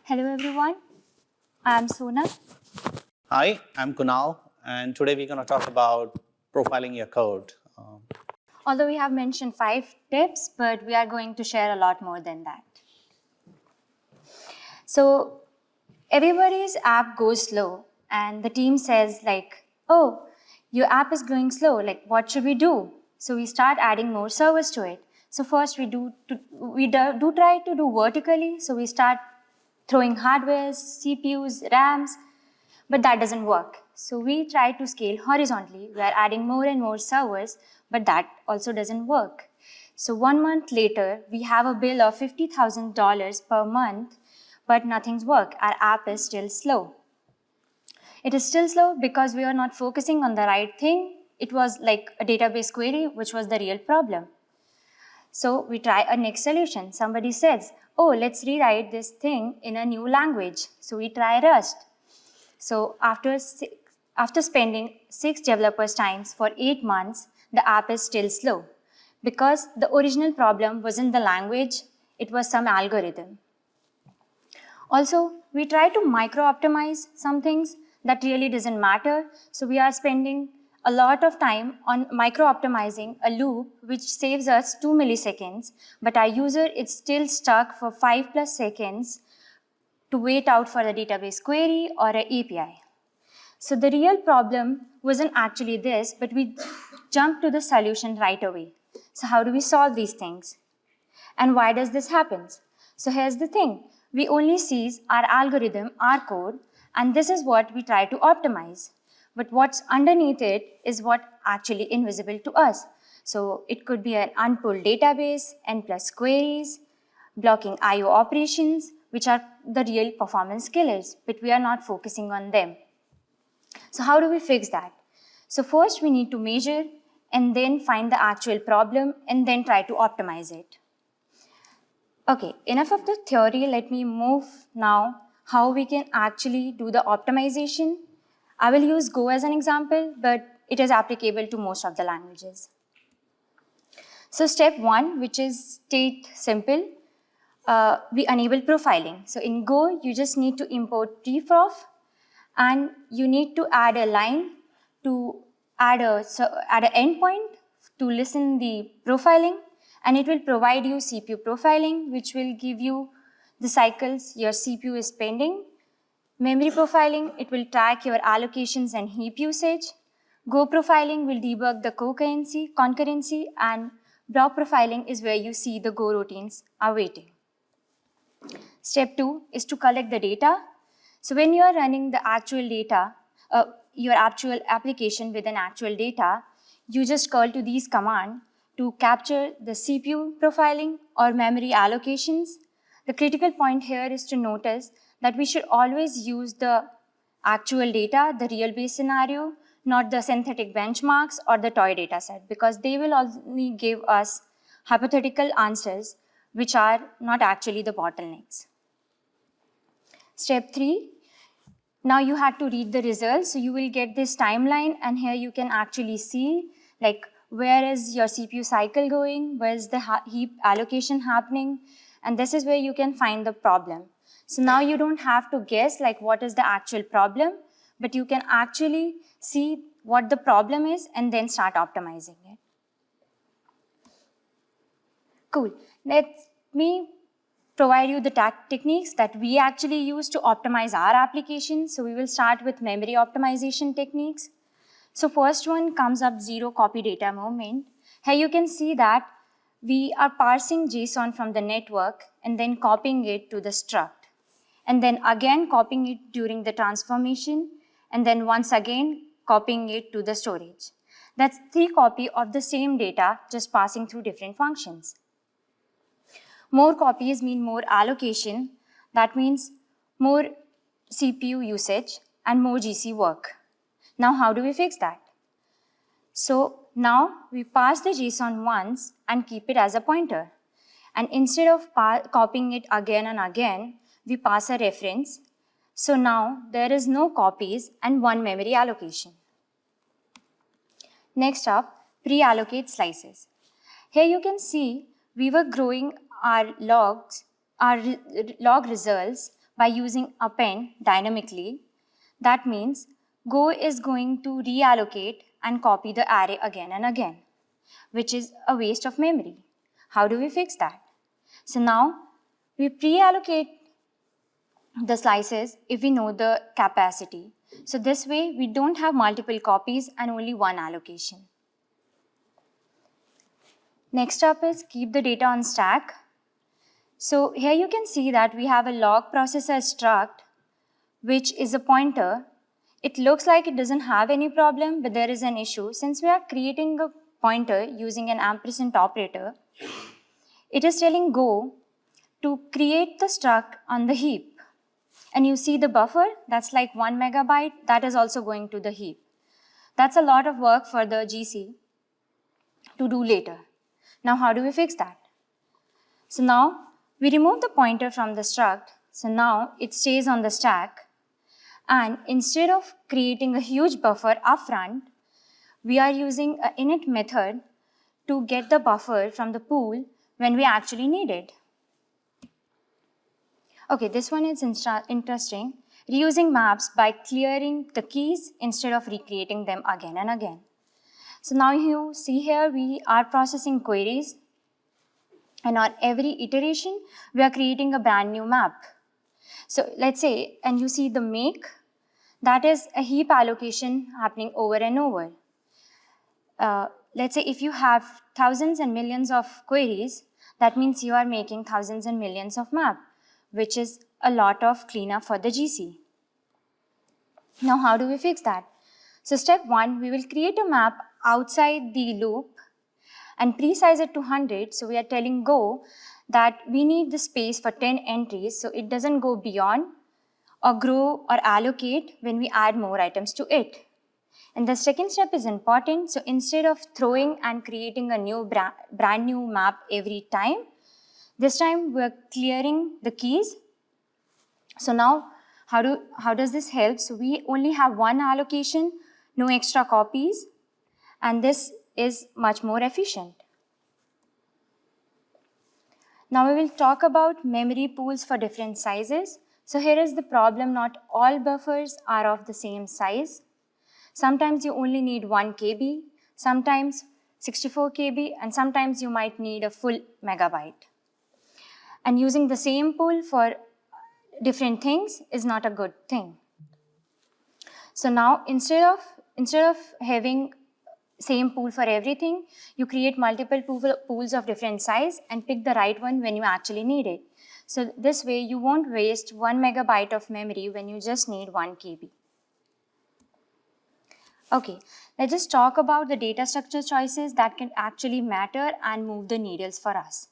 Hello everyone, I'm Sonam. Hi, I'm Kunal, and today we're going to talk about profiling your code. Although we have mentioned 5 tips, but we are going to share a lot more than that. So everybody's app goes slow and the team says like, oh, your app is going slow, like what should we do? So we start adding more servers to it. So first we do try to do vertically, so we start throwing hardwares, CPUs, RAMs, but that doesn't work. So we try to scale horizontally. We are adding more and more servers, but that also doesn't work. So 1 month later, we have a bill of $50,000 per month, but nothing's worked. Our app is still slow. It is still slow because we are not focusing on the right thing. It was like a database query, which was the real problem. So we try a next solution. Somebody says, oh, let's rewrite this thing in a new language. So we try Rust. So after spending 6 developers' times for 8 months, the app is still slow because the original problem wasn't the language, it was some algorithm. Also, we try to micro-optimize some things that really doesn't matter. So we are spending a lot of time on micro-optimizing a loop which saves us 2 milliseconds, but our user is still stuck for 5+ seconds to wait out for a database query or an API. So the real problem wasn't actually this, but we jumped to the solution right away. So how do we solve these things? And why does this happen? So here's the thing. We only see our algorithm, our code, and this is what we try to optimize. But what's underneath it is what actually invisible to us. So it could be an unpulled database, N+ queries, blocking IO operations, which are the real performance killers, but we are not focusing on them. So how do we fix that? So first we need to measure and then find the actual problem and then try to optimize it. Okay, enough of the theory. Let me move now how we can actually do the optimization. I will use Go as an example, but it is applicable to most of the languages. So step 1, which is state simple, we enable profiling. So in Go, you just need to import tprof, and you need to add a line to add an endpoint to listen the profiling, and it will provide you CPU profiling, which will give you the cycles your CPU is spending. Memory profiling, it will track your allocations and heap usage. Go profiling will debug the concurrency, and block profiling is where you see the Go routines are waiting. Step 2 is to collect the data. So when you are running the actual data, your actual application with an actual data, you just call to these commands to capture the CPU profiling or memory allocations. The critical point here is to notice that we should always use the actual data, the real base scenario, not the synthetic benchmarks or the toy data set, because they will only give us hypothetical answers which are not actually the bottlenecks. Step 3, now you have to read the results. So you will get this timeline, and here you can actually see like where is your CPU cycle going, where is the heap allocation happening, and this is where you can find the problem. So now you don't have to guess like what is the actual problem, but you can actually see what the problem is and then start optimizing it. Cool. Let me provide you the techniques that we actually use to optimize our application. So we will start with memory optimization techniques. So first one comes up zero copy data movement. Here you can see that we are parsing JSON from the network and then copying it to the struct, and then again copying it during the transformation, and then once again copying it to the storage. That's 3 copies of the same data, just passing through different functions. More copies mean more allocation. That means more CPU usage and more GC work. Now how do we fix that? So now we pass the JSON once and keep it as a pointer. And instead of copying it again and again, we pass a reference. So now there is no copies and 1 memory allocation. Next up, pre-allocate slices. Here you can see we were growing our log results by using append dynamically, that means Go is going to reallocate and copy the array again and again, which is a waste of memory. How do we fix that? So now we pre-allocate the slices if we know the capacity. So this way we don't have multiple copies and only one allocation. Next up is keep the data on stack. So here you can see that we have a log processor struct, which is a pointer. It looks like it doesn't have any problem, but there is an issue. Since we are creating a pointer using an ampersand operator, it is telling Go to create the struct on the heap. And you see the buffer, that's like 1 megabyte, that is also going to the heap. That's a lot of work for the GC to do later. Now how do we fix that? So now we remove the pointer from the struct, so now it stays on the stack. And instead of creating a huge buffer upfront, we are using an init method to get the buffer from the pool when we actually need it. Okay, this one is interesting. Reusing maps by clearing the keys instead of recreating them again and again. So now you see here we are processing queries, and on every iteration we are creating a brand new map. So let's say, and you see the make, that is a heap allocation happening over and over. Let's say if you have thousands and millions of queries, that means you are making thousands and millions of maps, which is a lot of cleanup for the GC. Now how do we fix that? So step 1, we will create a map outside the loop and pre-size it to 100. So we are telling Go that we need the space for 10 entries, so it doesn't go beyond or grow or allocate when we add more items to it. And the second step is important. So instead of throwing and creating a new brand new map every time, this time we're clearing the keys. So now how does this help? So we only have one allocation, no extra copies, and this is much more efficient. Now we will talk about memory pools for different sizes. So here is the problem, not all buffers are of the same size. Sometimes you only need 1 KB, sometimes 64 KB, and sometimes you might need a full megabyte. And using the same pool for different things is not a good thing. So now instead of having same pool for everything, you create multiple pools of different size and pick the right one when you actually need it. So this way you won't waste 1 megabyte of memory when you just need 1 KB. Okay, let's just talk about the data structure choices that can actually matter and move the needles for us.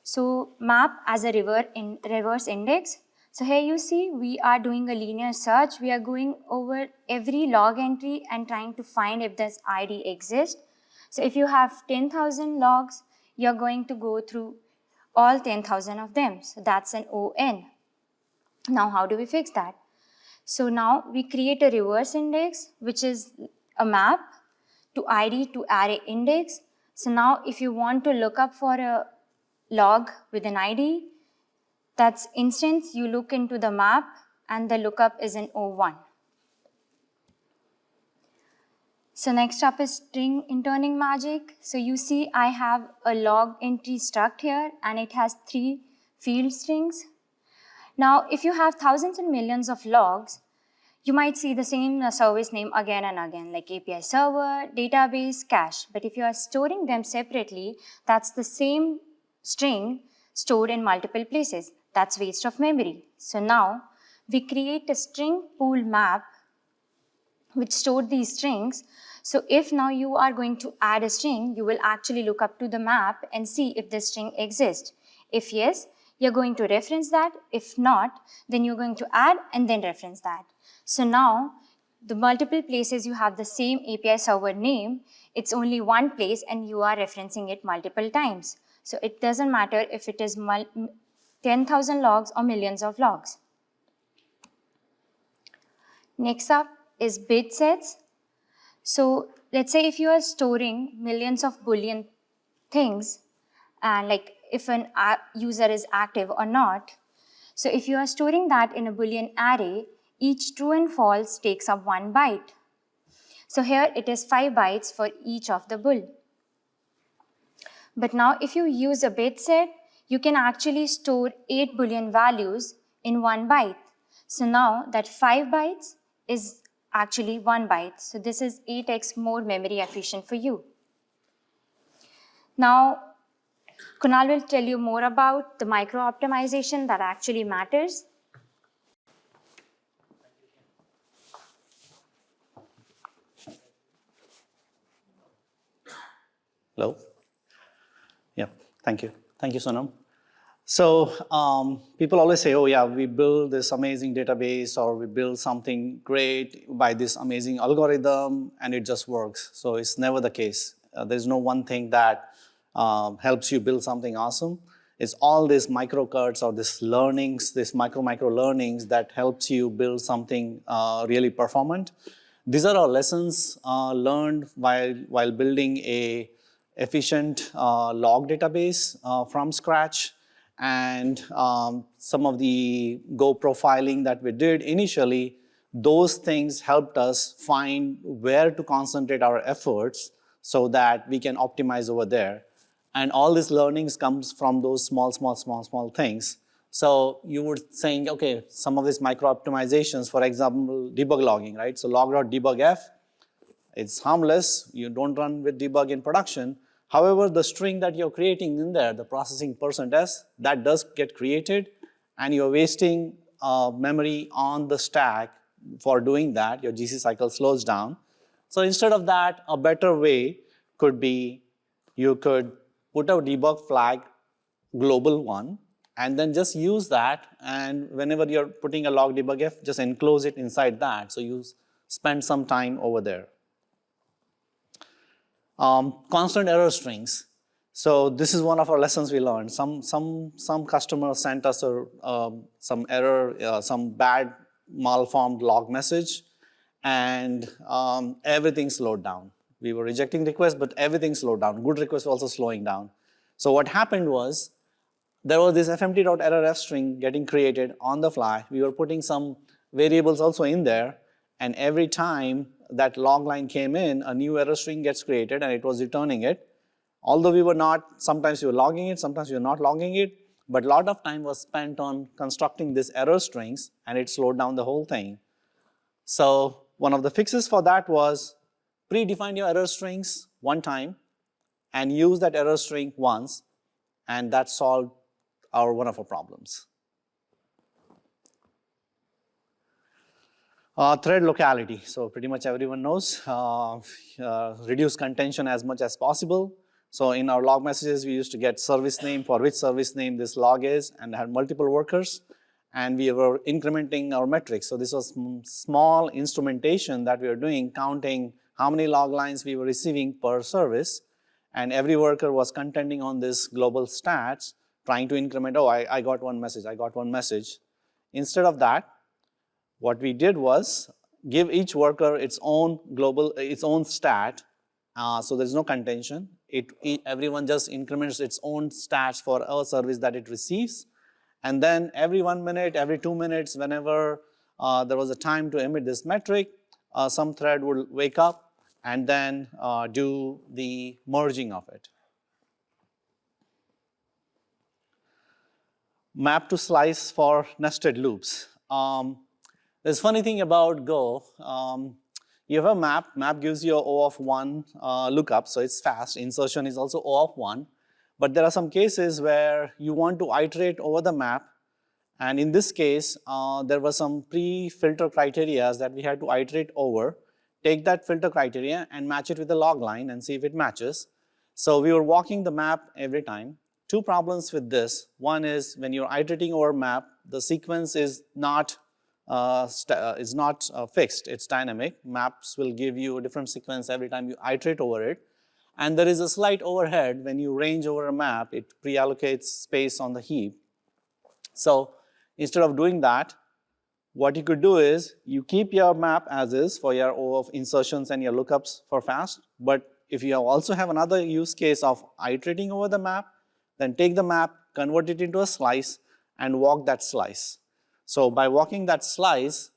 So map as a reverse index. So here you see we are doing a linear search. We are going over every log entry and trying to find if this ID exists. So if you have 10,000 logs, you're going to go through all 10,000 of them. So that's an ON. Now how do we fix that? So now we create a reverse index, which is a map to ID to array index. So now if you want to look up for a log with an ID, that's instance, you look into the map and the lookup is in O1. So next up is string interning magic. So you see I have a log entry struct here and it has 3 field strings. Now if you have thousands and millions of logs, you might see the same service name again and again, like API server, database, cache. But if you are storing them separately, that's the same string stored in multiple places. That's waste of memory. So now we create a string pool map which stored these strings. So if now you are going to add a string, you will actually look up to the map and see if this string exists. If yes, you're going to reference that. If not, then you're going to add and then reference that. So now the multiple places you have the same API server name, it's only one place and you are referencing it multiple times. So it doesn't matter if it is 10,000 logs or millions of logs. Next up is bit sets. So let's say if you are storing millions of Boolean things, and like if an user is active or not, So if you are storing that in a Boolean array, each true and false takes up 1 byte. So here it is 5 bytes for each of the bool. But now if you use a bit set, you can actually store 8 Boolean values in 1 byte. So now that 5 bytes is actually 1 byte. So this is 8x more memory efficient for you. Now, Kunal will tell you more about the micro optimization that actually matters. Hello? Yeah, thank you. Thank you, Sonam. So people always say, oh yeah, we build this amazing database or we build something great by this amazing algorithm and it just works. So it's never the case. There's no one thing that helps you build something awesome. It's all these micro cuts or these learnings, these micro learnings that helps you build something really performant. These are our lessons learned while building a efficient log database from scratch. And some of the Go profiling that we did initially, those things helped us find where to concentrate our efforts so that we can optimize over there. And all these learnings comes from those small things. So you were saying, okay, some of these micro optimizations, for example, debug logging, right? So log.debugf, it's harmless. You don't run with debug in production. However, the string that you're creating in there, the processing %s, that does get created, and you're wasting memory on the stack for doing that. Your GC cycle slows down. So instead of that, a better way could be you could put a debug flag, global one, and then just use that. And whenever you're putting a log debugf, just enclose it inside that. So you spend some time over there. Constant error strings. So this is one of our lessons we learned. Some customers sent us some error, some bad malformed log message, and everything slowed down. We were rejecting requests, but everything slowed down. Good requests were also slowing down. So what happened was, there was this fmt.errorf string getting created on the fly. We were putting some variables also in there, and every time that log line came in, a new error string gets created and it was returning it. Although we were not, sometimes we were logging it, sometimes we were not logging it, but a lot of time was spent on constructing these error strings and it slowed down the whole thing. So one of the fixes for that was predefine your error strings one time and use that error string once, and that solved one of our problems. Thread locality. So pretty much everyone knows, reduce contention as much as possible. So in our log messages, we used to get service name for which service name this log is, and had multiple workers, and we were incrementing our metrics. So this was small instrumentation that we were doing, counting how many log lines we were receiving per service, and every worker was contending on this global stats, trying to increment, oh, I got one message, I got one message. Instead of that, what we did was give each worker its own global, its own stat, so there's no contention. Everyone just increments its own stats for a service that it receives, and then every 1 minute, every 2 minutes, whenever there was a time to emit this metric, some thread would wake up and then do the merging of it. Map to slice for nested loops. There's a funny thing about Go. You have a map. Map gives you a O of 1 lookup, so it's fast. Insertion is also O of 1. But there are some cases where you want to iterate over the map. And in this case, there were some pre-filter criteria that we had to iterate over. Take that filter criteria and match it with the log line and see if it matches. So we were walking the map every time. Two problems with this. One is when you're iterating over map, the sequence is not fixed, it's dynamic. Maps will give you a different sequence every time you iterate over it. And there is a slight overhead when you range over a map, it pre-allocates space on the heap. So instead of doing that, what you could do is you keep your map as is for your O of insertions and your lookups for fast, but if you also have another use case of iterating over the map, then take the map, convert it into a slice, and walk that slice. So by walking that slice,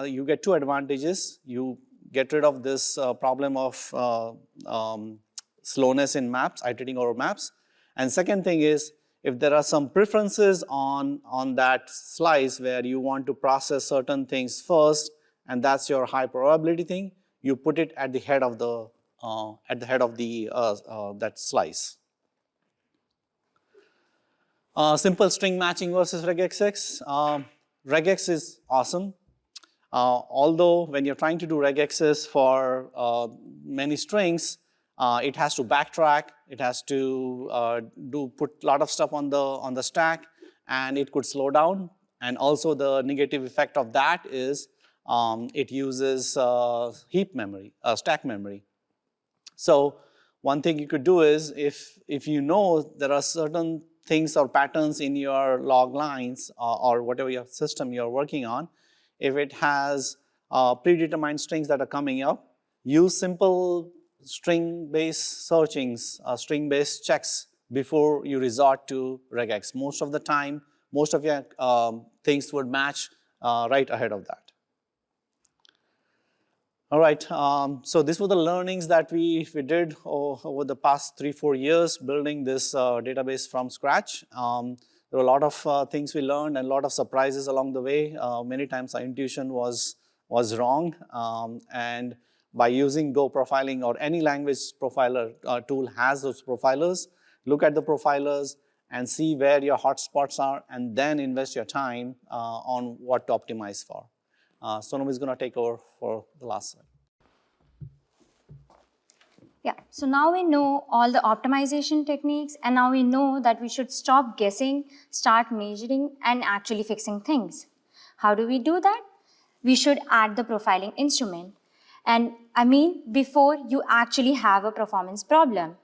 you get two advantages. You get rid of this problem of slowness in maps, iterating over maps. And second thing is, if there are some preferences on that slice where you want to process certain things first, and that's your high probability thing, you put it at the head of that slice. Simple string matching versus regexx. Regex is awesome. Although when you're trying to do regexes for many strings, it has to backtrack, it has to put a lot of stuff on the stack, and it could slow down. And also the negative effect of that is it uses heap memory, stack memory. So one thing you could do is, if you know there are certain things or patterns in your log lines or whatever your system you're working on, if it has predetermined strings that are coming up, use simple string-based searchings, string-based checks before you resort to regex. Most of the time, most of your things would match right ahead of that. All right, so these were the learnings that we did over the past 3-4 years building this database from scratch. There were a lot of things we learned and a lot of surprises along the way. Many times our intuition was wrong, and by using Go profiling or any language profiler tool has those profilers, look at the profilers and see where your hotspots are, and then invest your time on what to optimize for. Sonam is going to take over for the last slide. Yeah, so now we know all the optimization techniques, and now we know that we should stop guessing, start measuring, and actually fixing things. How do we do that? We should add the profiling instrument. And I mean, before you actually have a performance problem.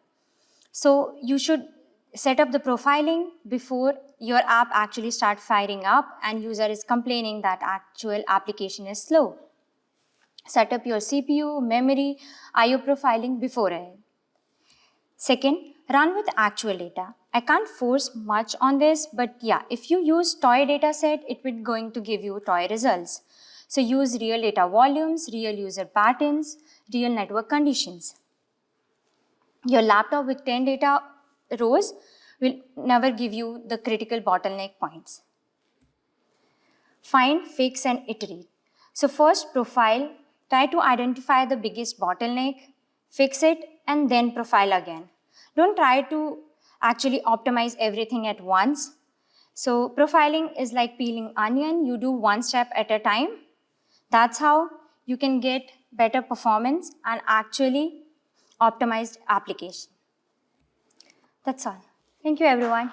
So you should set up the profiling before your app actually starts firing up and user is complaining that actual application is slow. Set up your CPU, memory, IO profiling beforehand. Second, run with actual data. I can't force much on this, but yeah, if you use toy dataset, it will going to give you toy results. So use real data volumes, real user patterns, real network conditions. Your laptop with 10 data rows will never give you the critical bottleneck points. Find, fix, and iterate. So first, profile. Try to identify the biggest bottleneck, fix it, and then profile again. Don't try to actually optimize everything at once. So profiling is like peeling onion. You do one step at a time. That's how you can get better performance and actually optimized application. That's all. Thank you, everyone.